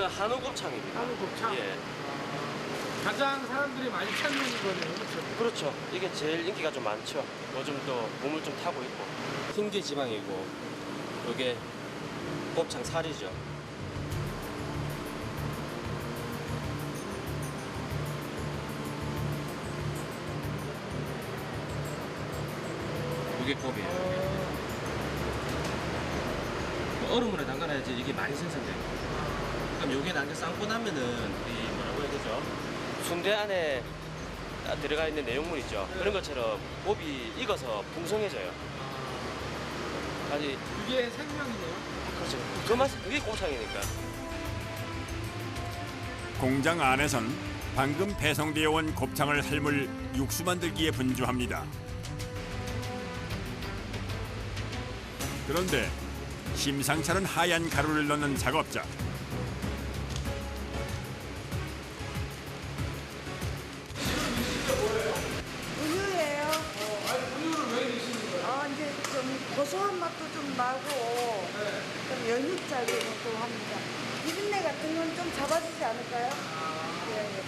이거는 한우 곱창입니다. 한우 곱창? 예. 가장 사람들이 많이 찾는 거네요, 그렇죠? 그렇죠. 이게 제일 인기가 좀 많죠. 요즘 또 붐을 좀 타고 있고. 흰게 지방이고, 이게 곱창 살이죠. 이게 곱이에요. 얼음물에 담가놔야지 이게 많이 생성돼요. 그럼 여기에 남겨 삶고 나면은 이 뭐라고 해야 되죠? 순대 안에 들어가 있는 내용물 있죠. 그런 것처럼 곱이 익어서 풍성해져요. 아니 이게 생명이네요. 그렇죠. 그 맛이 그게 곱창이니까. 공장 안에선 방금 배송되어 온 곱창을 삶을 육수 만들기에 분주합니다. 그런데 심상치 않은 하얀 가루를 넣는 작업자. 우유예요. 우유를 왜 드시는 거예요? 이제 좀 고소한 맛도 좀 나고 좀 연육작용을 또 합니다. 비린내 같은 건 좀 잡아주지 않을까요? 예.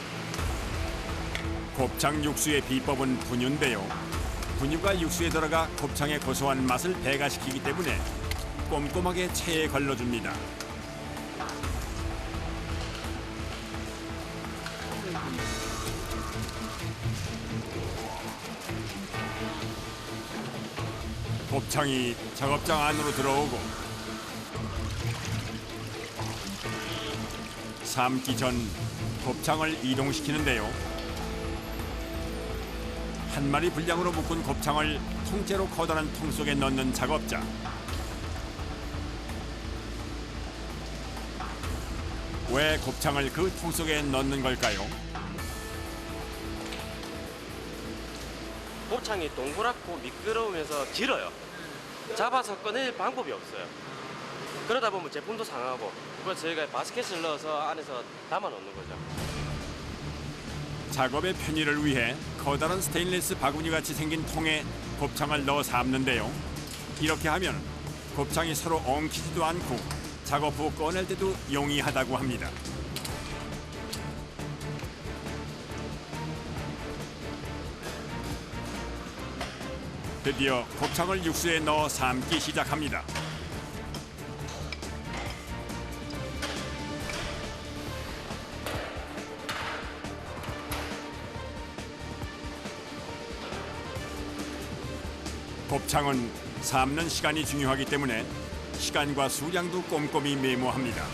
곱창 육수의 비법은 분유인데요. 분유가 육수에 들어가 곱창의 고소한 맛을 배가시키기 때문에 꼼꼼하게 체에 걸러줍니다. 곱창이 작업장 안으로 들어오고 삶기 전 곱창을 이동시키는데요. 한 마리 분량으로 묶은 곱창을 통째로 커다란 통 속에 넣는 작업자. 왜 곱창을 그 통 속에 넣는 걸까요? 곱창이 동그랗고 미끄러우면서 길어요. 잡아서 꺼낼 방법이 없어요. 그러다 보면 제품도 상하고, 그래서 저희가 바스켓을 넣어서 안에서 담아 놓는 거죠. 작업의 편의를 위해 커다란 스테인리스 바구니같이 생긴 통에 곱창을 넣어 삶는데요. 이렇게 하면 곱창이 서로 엉키지도 않고 작업 후 꺼낼 때도 용이하다고 합니다. 드디어 곱창을 육수에 넣어 삶기 시작합니다. 곱창은 삶는 시간이 중요하기 때문에 시간과 수량도 꼼꼼히 메모합니다.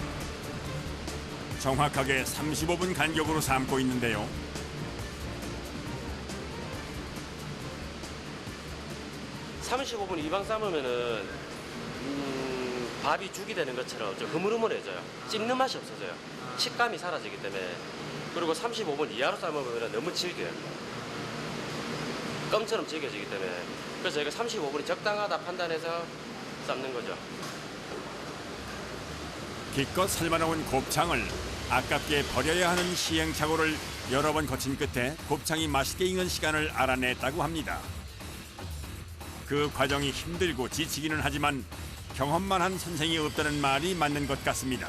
정확하게 35분 간격으로 삶고 있는데요. 삼십오 분 이방 삶으면은 밥이 죽이 되는 것처럼 좀 흐물흐물해져요. 씹는 맛이 없어져요. 식감이 사라지기 때문에. 그리고 35분 이하로 삶으면 너무 질겨요. 껌처럼 질겨지기 때문에. 그래서 저희가 35분이 적당하다 판단해서 삶는 거죠. 기껏 삶아놓은 곱창을 아깝게 버려야 하는 시행착오를 여러 번 거친 끝에 곱창이 맛있게 익는 시간을 알아냈다고 합니다. 그 과정이 힘들고 지치기는 하지만 경험만 한 선생이 없다는 말이 맞는 것 같습니다.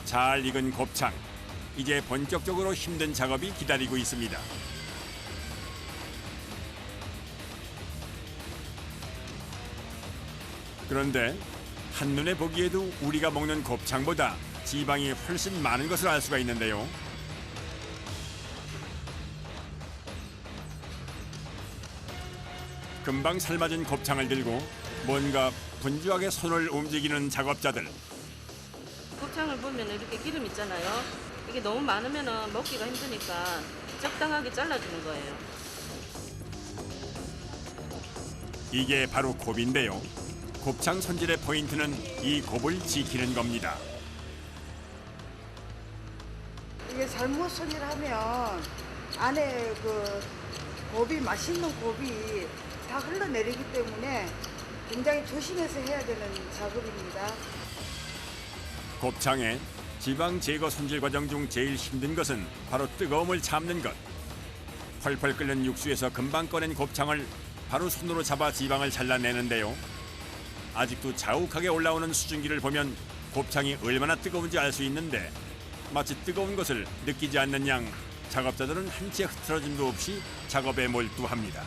잘 익은 곱창, 이제 본격적으로 힘든 작업이 기다리고 있습니다. 그런데 한눈에 보기에도 우리가 먹는 곱창보다 지방이 훨씬 많은 것을 알 수가 있는데요. 금방 삶아진 곱창을 들고 뭔가 분주하게 손을 움직이는 작업자들. 곱창을 보면 이렇게 기름 있잖아요. 이게 너무 많으면 먹기가 힘드니까 적당하게 잘라주는 거예요. 이게 바로 곱인데요. 곱창 손질의 포인트는 이 곱을 지키는 겁니다. 이게 잘못 손질하면 안에 그 곱이 맛있는 곱이 다 흘러내리기 때문에 굉장히 조심해서 해야 되는 작업입니다. 곱창의 지방 제거 손질 과정 중 제일 힘든 것은 바로 뜨거움을 참는 것. 펄펄 끓는 육수에서 금방 꺼낸 곱창을 바로 손으로 잡아 지방을 잘라내는데요. 아직도 자욱하게 올라오는 수증기를 보면 곱창이 얼마나 뜨거운지 알 수 있는데 마치 뜨거운 것을 느끼지 않는 양 작업자들은 한치의 흐트러짐도 없이 작업에 몰두합니다.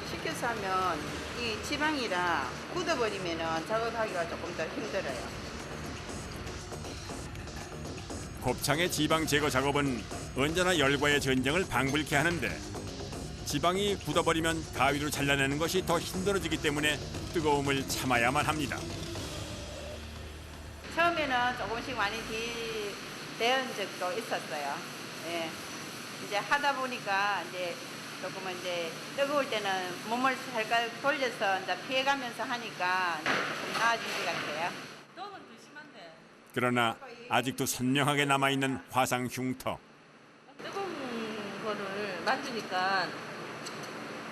식혀서 하면 이 지방이라 굳어버리면 작업하기가 조금 더 힘들어요. 곱창의 지방 제거 작업은 언제나 열과의 전쟁을 방불케 하는데 지방이 굳어버리면 가위로 잘라내는 것이 더 힘들어지기 때문에 뜨거움을 참아야만 합니다. 처음에는 조금씩 많이 대한 적도 있었어요. 예. 이제 하다 보니까 이제 조금은 이제 뜨거울 때는 몸을 살짝 돌려서 이제 피해가면서 하니까 이제 조금 나아진 것 같아요. 떡은 더 심한데. 그러나 아직도 선명하게 남아있는 화상 흉터. 뜨거운 거를 만지니까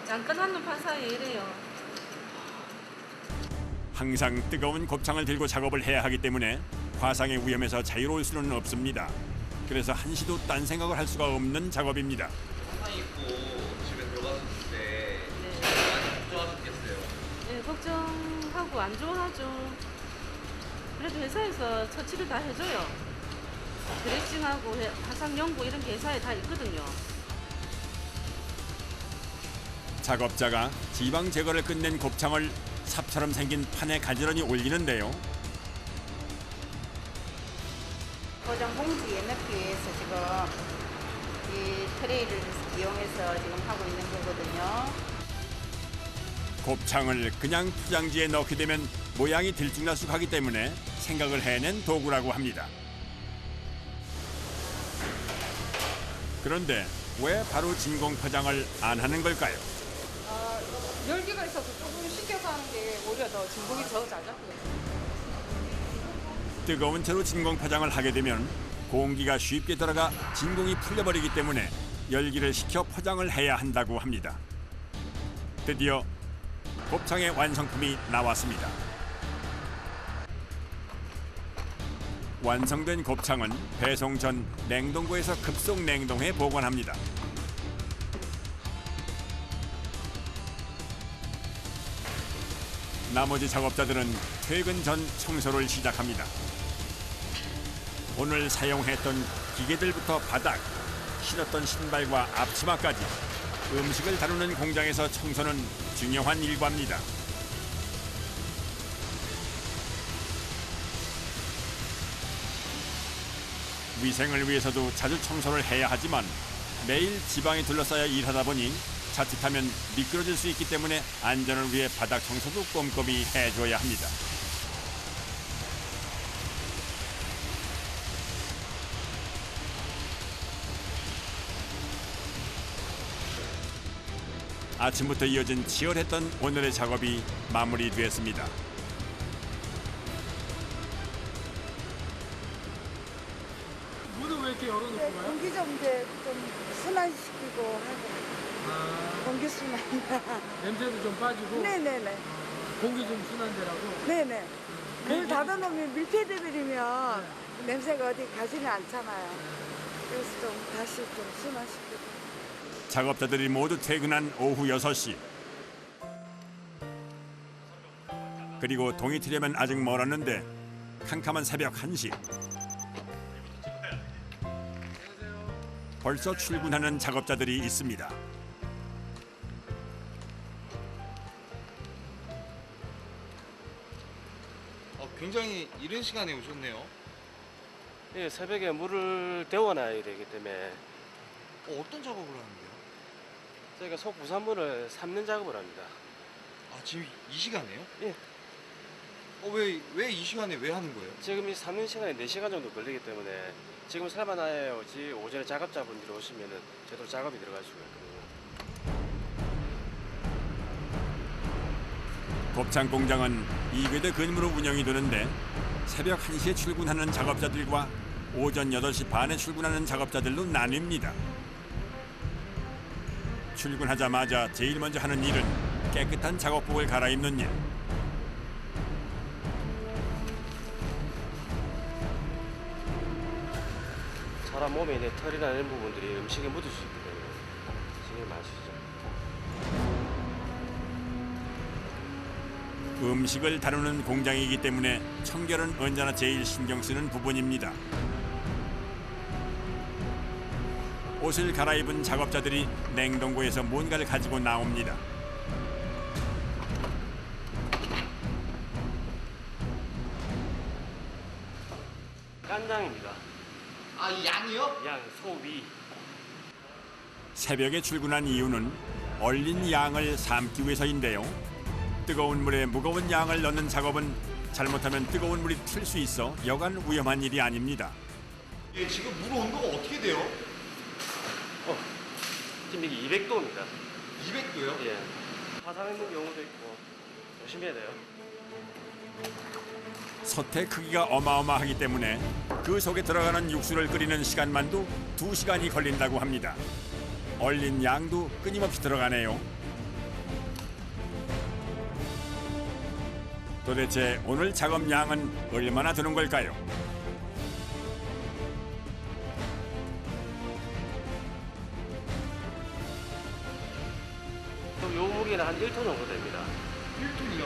잠깐 한눈 판 사이에 이래요. 항상 뜨거운 곱창을 들고 작업을 해야 하기 때문에 화상의 위험에서 자유로울 수는 없습니다. 그래서 한시도 딴 생각을 할 수가 없는 작업입니다. 화상 입고 집에 들어갔을 때 많이 걱정하셨겠어요? 네, 걱정하고 안 좋아하죠. 그래도 회사에서 처치를 다 해줘요. 드레싱하고 화상 연고 이런 게 회사에 다 있거든요. 작업자가 지방 제거를 끝낸 곱창을 삽처럼 생긴 판에 가지런히 올리는데요. 포장 봉지에 넣기 위해서 지금 이 트레이를 이용해서 지금 하고 있는 거거든요. 곱창을 그냥 포장지에 넣게 되면 모양이 들쭉날쭉하기 때문에 생각을 해낸 도구라고 합니다. 그런데 왜 바로 진공 포장을 안 하는 걸까요? 열기가 있어서 조금 식혀서 하는 게 오히려 더 진공이 더 잘 잡혀요. 뜨거운 채로 진공 포장을 하게 되면 공기가 쉽게 들어가 진공이 풀려버리기 때문에 열기를 식혀 포장을 해야 한다고 합니다. 드디어 곱창의 완성품이 나왔습니다. 완성된 곱창은 배송 전 냉동고에서 급속 냉동해 보관합니다. 나머지 작업자들은 퇴근 전 청소를 시작합니다. 오늘 사용했던 기계들부터 바닥, 신었던 신발과 앞치마까지 음식을 다루는 공장에서 청소는 중요한 일과입니다. 위생을 위해서도 자주 청소를 해야 하지만 매일 지방에 둘러싸여 일하다 보니 자칫하면 미끄러질 수 있기 때문에 안전을 위해 바닥 청소도 꼼꼼히 해줘야 합니다. 아침부터 이어진 치열했던 오늘의 작업이 마무리됐습니다. 문을 왜 이렇게 열어놓고 네, 가요? 공기 좀 이제 좀 순환시키고 하고 공기 순환. 냄새도 좀 빠지고 네네네. 공기 좀 순환되라고. 네네. 문을 닫아놓으면 밀폐돼 버리면 냄새가 어디 가지는 않잖아요. 그래서 좀 다시 좀 순환시키고. 작업자들이 모두 퇴근한 오후 6시. 그리고 동이 트려면 아직 멀었는데 캄캄한 새벽 1시. 벌써 출근하는 작업자들이 있습니다. 굉장히 이른 시간에 오셨네요. 예, 새벽에 물을 데워놔야 되기 때문에 어떤 작업을 하는데요? 저희가 속 부산물을 삶는 작업을 합니다. 지금 이 시간에요? 예. 왜 이 시간에 왜 하는 거예요? 지금 이 삶는 시간이 4시간 정도 걸리기 때문에 지금 삶아놔야지 오전에 작업자분들이 오시면은 제대로 작업이 들어갈 수가 있거든요. 곱창 공장은 2교대 근무로 운영이 되는데 새벽 1시에 출근하는 작업자들과 오전 8시 반에 출근하는 작업자들로 나뉩니다. 출근하자마자 제일 먼저 하는 일은 깨끗한 작업복을 갈아입는 일. 사람 몸에 있는 털이나 이런 부분들이 음식에 묻을 수 있기 때문에 굉장히 많으시죠. 음식을 다루는 공장이기 때문에 청결은 언제나 제일 신경 쓰는 부분입니다. 옷을 갈아입은 작업자들이 냉동고에서 뭔가를 가지고 나옵니다. 깐장입니다. 아, 이 양이요? 양, 소위. 새벽에 출근한 이유는 얼린 양을 삶기 위해서인데요. 뜨거운 물에 무거운 양을 넣는 작업은 잘못하면 뜨거운 물이 튈 수 있어 여간 위험한 일이 아닙니다. 예, 지금 물 온도가 어떻게 돼요? 지금 이게 200도입니다. 200도요? 예. 화상 있는 경우도 있고 조심해야 돼요. 솥의 크기가 어마어마하기 때문에 그 속에 들어가는 육수를 끓이는 시간만도 2시간이 걸린다고 합니다. 얼린 양도 끊임없이 들어가네요. 도대체 오늘 작업 양은 얼마나 드는 걸까요? 그럼 요 무게는 한 1톤 정도 됩니다. 1톤이요?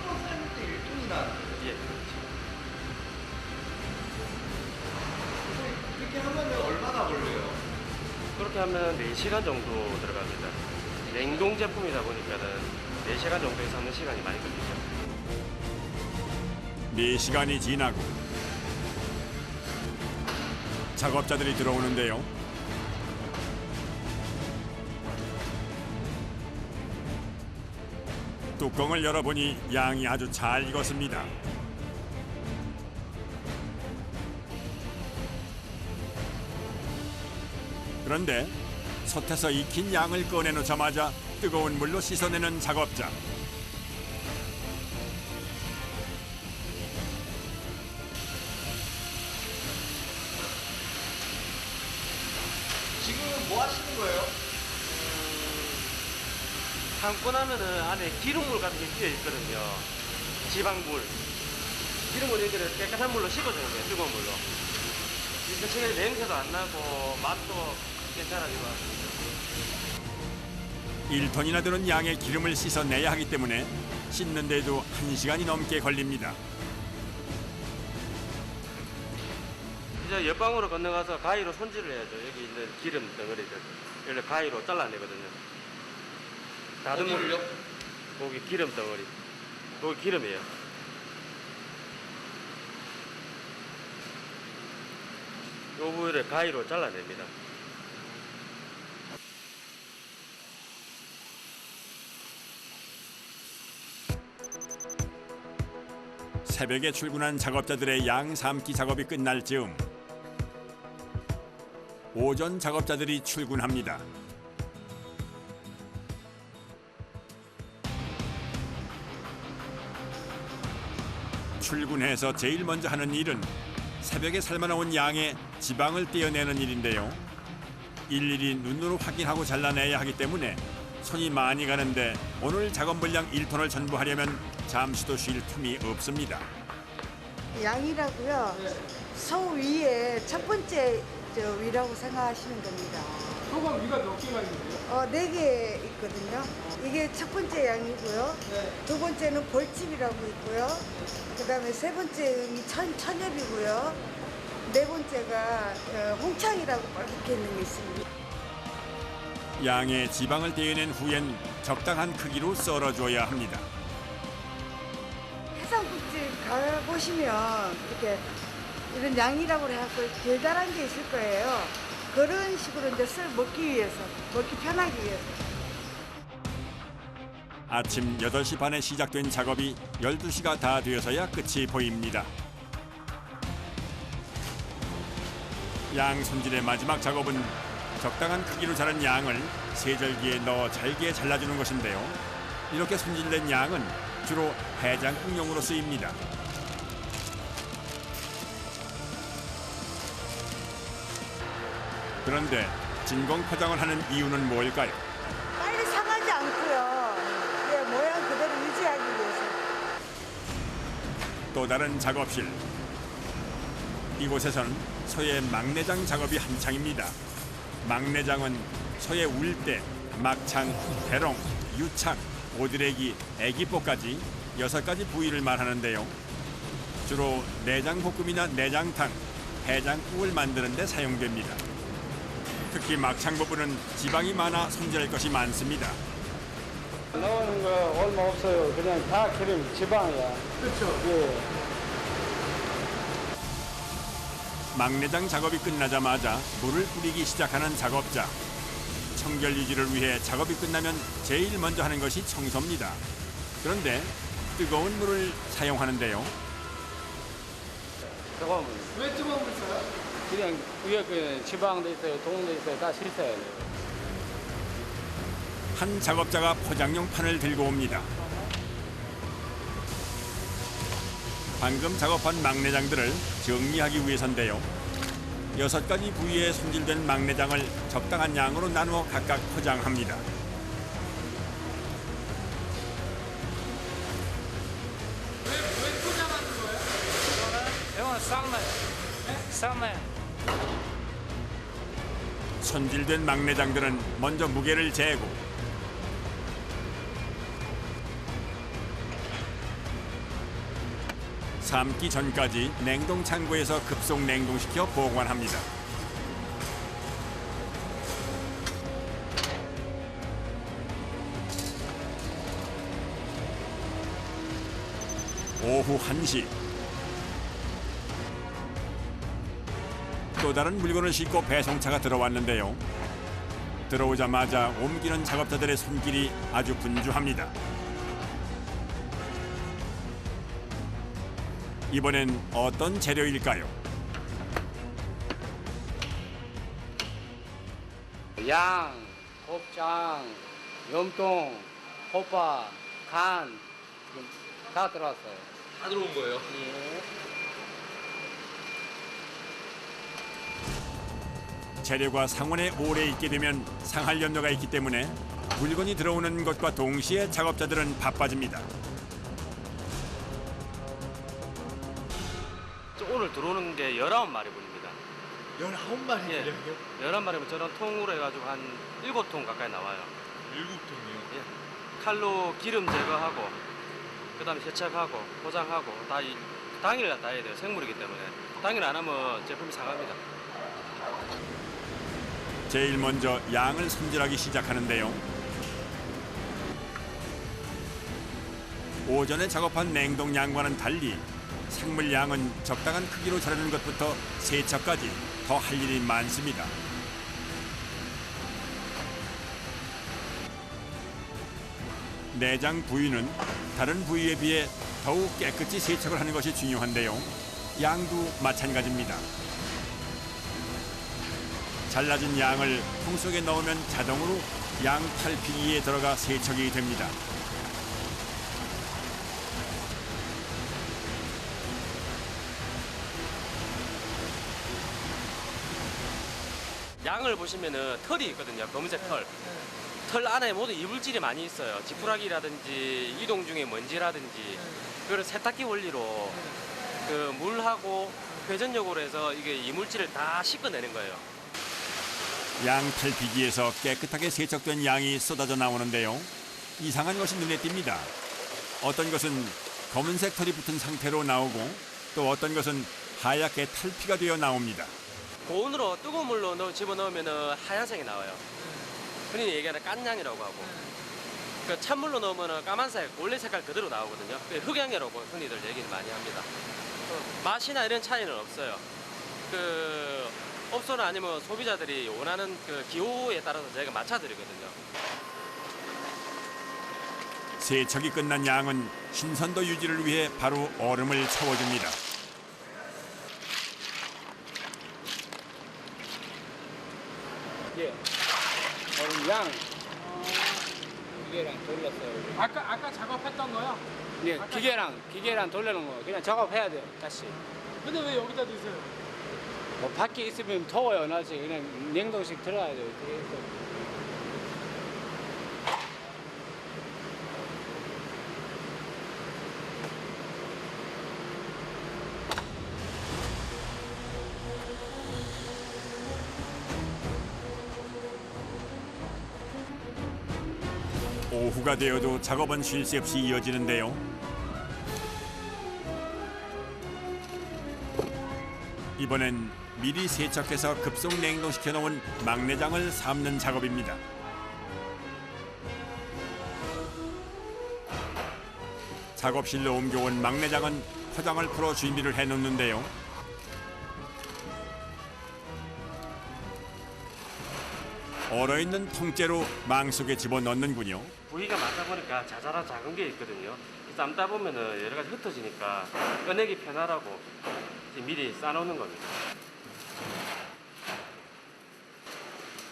한번 삶을 때 1톤이나. 예. 이렇게 하면은 얼마나 걸려요? 그렇게 하면 4시간 정도 들어갑니다. 냉동 제품이다 보니까는 4시간 정도에 삶는 시간이 많이 걸리죠. 4시간이 지나고 작업자들이 들어오는데요. 뚜껑을 열어보니 양이 아주 잘 익었습니다. 그런데 솥에서 익힌 양을 꺼내놓자마자 뜨거운 물로 씻어내는 작업자. 지금은 뭐 하시는 거예요? 삶고 나면은 안에 기름물 같은 게 끼어 있거든요. 지방물. 기름을 얘들을 깨끗한 물로 씻어주는 거예요. 뜨거운 물로. 그 시간에 냄새도 안 나고 맛도 괜찮아지고. 1톤이나 되는 양의 기름을 씻어내야 하기 때문에 씻는데도 1시간이 넘게 걸립니다. 이제 옆방으로 건너가서 가위로 손질을 해야죠. 여기 있는 기름 덩어리들. 이걸 가위로 잘라내거든요. 어디를요? 거기 기름 덩어리. 거기 기름이에요. 요 부위를 가위로 잘라냅니다. 새벽에 출근한 작업자들의 양 삶기 작업이 끝날 즈음 오전 작업자들이 출근합니다. 출근해서 제일 먼저 하는 일은 새벽에 삶아놓은 양의 지방을 떼어내는 일인데요. 일일이 눈으로 확인하고 잘라내야 하기 때문에 손이 많이 가는데 오늘 작업 물량 1톤을 전부하려면 잠시도 쉴 틈이 없습니다. 양이라고요. 소 위에 첫 번째 위라고 생각하시면 됩니다. 소가 위가 몇 개가 있는데요? 4개 있거든요. 이게 첫 번째 양이고요. 두 번째는 벌집이라고 있고요. 그다음에 세 번째는 천엽이고요. 네 번째가 홍창이라고 이렇게 있는 게 있습니다. 양의 지방을 떼어낸 후엔 적당한 크기로 썰어줘야 합니다. 해장국집 가보시면 이렇게 이런 양이라고 해갖고 달달한 게 있을 거예요. 그런 식으로 이제 먹기 위해서, 먹기 편하기 위해서. 아침 8시 반에 시작된 작업이 12시가 다 되어서야 끝이 보입니다. 양 손질의 마지막 작업은 적당한 크기로 자른 양을 세절기에 넣어 잘게 잘라주는 것인데요. 이렇게 손질된 양은 주로 해장국용으로 쓰입니다. 그런데 진공 포장을 하는 이유는 뭘까요? 빨리 상하지 않고요. 예, 모양 그대로 유지하기 위해서. 또 다른 작업실. 이곳에선 소의 막내장 작업이 한창입니다. 막내장은 소의 울대, 막창, 대롱, 유착, 오드레기, 애기뽀까지 6가지 부위를 말하는데요. 주로 내장볶음이나 내장탕, 해장국을 만드는 데 사용됩니다. 특히 막창 부분은 지방이 많아 손질할 것이 많습니다. 나오는 거 얼마 없어요. 그냥 다 기름 지방이야. 그렇죠. 예. 막내장 작업이 끝나자마자 물을 뿌리기 시작하는 작업자. 청결 유지를 위해 작업이 끝나면 제일 먼저 하는 것이 청소입니다. 그런데 뜨거운 물을 사용하는데요. 뜨거운 물. 왜 뜨거운 물 써요? 그냥 위에 그 지방도 있어요. 동도 있어요. 다 씻어야 돼요. 한 작업자가 포장용 판을 들고 옵니다. 방금 작업한 막내장들을 정리하기 위해서인데요. 6가지 부위에 손질된 막내장을 적당한 양으로 나누어 각각 포장합니다. 왜 포장하는 거예요? 이거는 삶아요. 삶아요. 손질된 막내장들은 먼저 무게를 재고 삶기 전까지 냉동 창고에서 급속 냉동시켜 보관합니다. 오후 1시. 또 다른 물건을 싣고 배송차가 들어왔는데요. 들어오자마자 옮기는 작업자들의 손길이 아주 분주합니다. 이번엔 어떤 재료일까요? 양, 곱창, 염통, 호파, 간 다 들어왔어요. 다 들어온 거예요? 예. 재료가 상온에 오래 있게 되면 상할 염려가 있기 때문에 물건이 들어오는 것과 동시에 작업자들은 바빠집니다. 오늘 들어오는 게 19마리분입니다. 19마리 예. 11마리면 저런 통으로 해가지고 한 7통 가까이 나와요. 7통이요? 예. 칼로 기름 제거하고 그다음에 세척하고 포장하고 다 당일 다 해야 돼요. 생물이기 때문에 당일 안 하면 제품이 상합니다. 제일 먼저 양을 손질하기 시작하는데요. 오전에 작업한 냉동 양과는 달리 생물 양은 적당한 크기로 자르는 것부터 세척까지 더 할 일이 많습니다. 내장 부위는 다른 부위에 비해 더욱 깨끗이 세척을 하는 것이 중요한데요. 양도 마찬가지입니다. 잘라진 양을 통 속에 넣으면 자동으로 양 탈피기에 들어가 세척이 됩니다. 양을 보시면은 털이 있거든요. 검은색 털. 털 안에 모두 이물질이 많이 있어요. 지푸라기라든지 이동 중에 먼지라든지 그걸 세탁기 원리로 그 물하고 회전력으로 해서 이게 이물질을 다 씻어내는 거예요. 양 탈피기에서 깨끗하게 세척된 양이 쏟아져 나오는데요. 이상한 것이 눈에 띕니다. 어떤 것은 검은색 털이 붙은 상태로 나오고 또 어떤 것은 하얗게 탈피가 되어 나옵니다. 고온으로 뜨거운 물로 집어넣으면 하얀색이 나와요. 흔히 얘기하는 깐양이라고 하고 그 찬물로 넣으면 까만색 원래 색깔 그대로 나오거든요. 흑양이라고 흔히들 얘기를 많이 합니다. 맛이나 이런 차이는 없어요. 그 업소나 아니면 소비자들이 원하는 그 기호에 따라서 저희가 맞춰드리거든요. 세척이 끝난 양은 신선도 유지를 위해 바로 얼음을 채워줍니다. 예. 얼음 양. 기계랑 돌렸어요. 아까 작업했던 거요? 예, 기계랑 돌리는 거 그냥 작업해야 돼요. 다시. 근데 왜 여기다 두세요? 뭐 밖에 있으면 더워요. 낮에 그냥 냉동식 들어가야 돼요. 오후가 되어도 작업은 쉴 새 없이 이어지는데요. 이번엔 미리 세척해서 급속 냉동시켜 놓은 막내장을 삶는 작업입니다. 작업실로 옮겨온 막내장은 포장을 풀어 준비를 해놓는데요. 얼어있는 통째로 망 속에 집어넣는군요. 부위가 많다 보니까 자잘한 작은 게 있거든요. 삶다 보면은 여러 가지 흩어지니까 꺼내기 편하라고 미리 싸놓는 겁니다.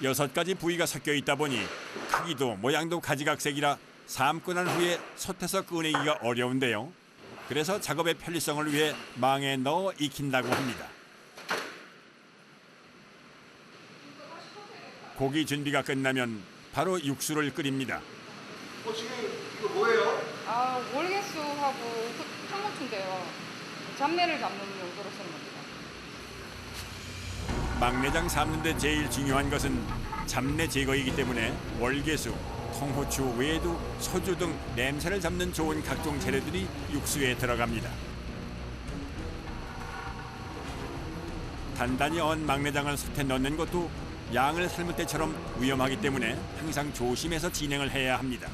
6가지 부위가 섞여 있다 보니 크기도 모양도 가지각색이라 삶고 난 후에 솥에서 꺼내기가 어려운데요. 그래서 작업의 편리성을 위해 망에 넣어 익힌다고 합니다. 고기 준비가 끝나면 바로 육수를 끓입니다. 지금 이거 뭐예요? 아, 월계수하고 탕무추인데요. 잡내를 잡는 용도로 쓰는 겁니다. 막내장 삶는데 제일 중요한 것은 잡내 제거이기 때문에 월계수, 통후추 외에도 소주 등 냄새를 잡는 좋은 각종 재료들이 육수에 들어갑니다. 단단히 언 막내장을 솥에 넣는 것도 양을 삶을 때처럼 위험하기 때문에 항상 조심해서 진행을 해야 합니다.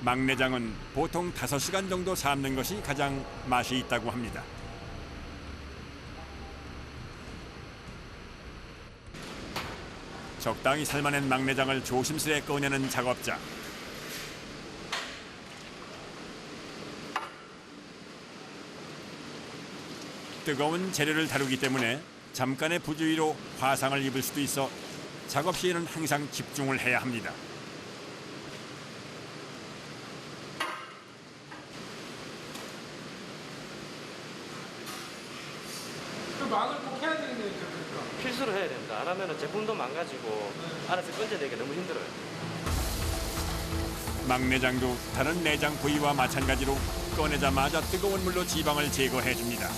막내장은 보통 5시간 정도 삶는 것이 가장 맛이 있다고 합니다. 적당히 삶아낸 막내장을 조심스레 꺼내는 작업자. 뜨거운 재료를 다루기 때문에 잠깐의 부주의로 화상을 입을 수도 있어 작업 시에는 항상 집중을 해야 합니다. 그 막을 꼭 해야 되는 거니까 그러니까. 필수로 해야 됩니다. 안 하면 제품도 망가지고 알아서 건져내기가 너무 힘들어요. 막내장도 다른 내장 부위와 마찬가지로 꺼내자마자 뜨거운 물로 지방을 제거해줍니다.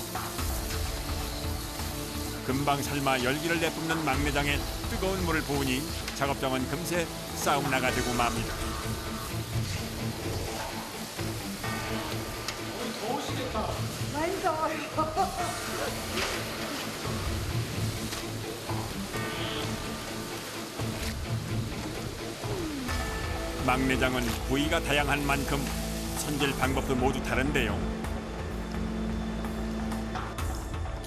금방 삶아 열기를 내뿜는 막내장에 뜨거운 물을 부으니 작업장은 금세 사우나가 되고 맙니다. 더우시겠다. 많이 더워요. 막내장은 부위가 다양한 만큼 손질 방법도 모두 다른데요.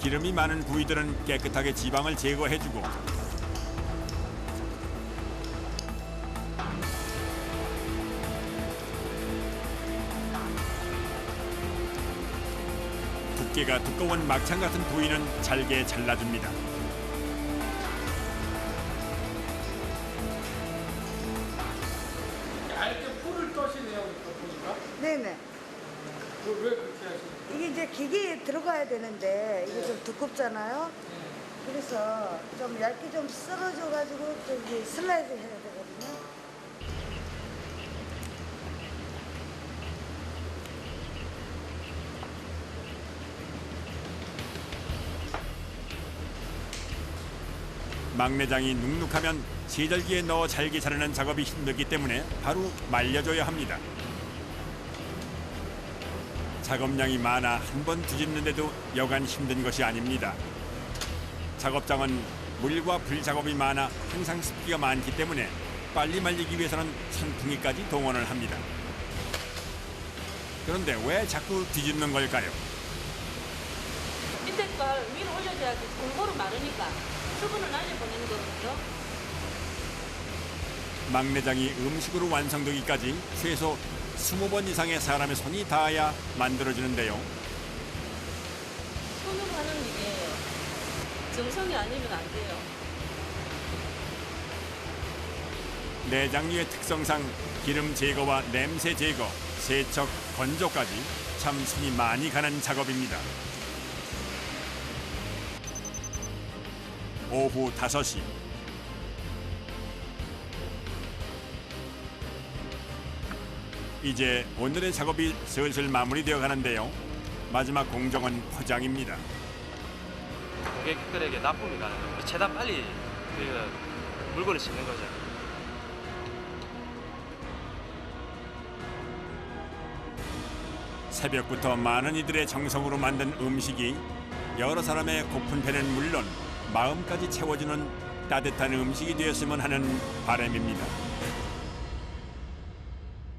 기름이 많은 부위들은 깨끗하게 지방을 제거해주고 두께가 두꺼운 막창 같은 부위는 잘게 잘라줍니다. 얇게 풀을 떠시네요, 보니까. 네네. 왜 그렇게 하시나요? 이게 이제 기계에 들어가야 되는데 이게 좀 두껍잖아요. 그래서 좀 얇게 좀 썰어줘가지고 저기 슬라이드 해야 되거든요. 막내장이 눅눅하면 세절기에 넣어 잘게 자르는 작업이 힘들기 때문에 바로 말려줘야 합니다. 작업량이 많아 한 번 뒤집는데도 여간 힘든 것이 아닙니다. 작업장은 물과 불 작업이 많아 항상 습기가 많기 때문에 빨리 말리기 위해서는 선풍기까지 동원을 합니다. 그런데 왜 자꾸 뒤집는 걸까요? 밑에 걸 위로 올려줘야지 골고루 마르니까 수분을 날려보내는 거거든요. 막내장이 음식으로 완성되기까지 최소 20번 이상의 사람의 손이 닿아야 만들어지는데요. 손으로 하는 일이에요. 정성이 아니면 안 돼요. 내장류의 특성상 기름 제거와 냄새 제거, 세척, 건조까지 참 손이 많이 가는 작업입니다. 오후 5시. 이제 오늘의 작업이 슬슬 마무리되어 가는데요. 마지막 공정은 포장입니다. 고객들에게 납품이 가는 거죠. 최대한 빨리 그 물건을 싣는 거죠. 새벽부터 많은 이들의 정성으로 만든 음식이 여러 사람의 고픈 배는 물론 마음까지 채워주는 따뜻한 음식이 되었으면 하는 바람입니다.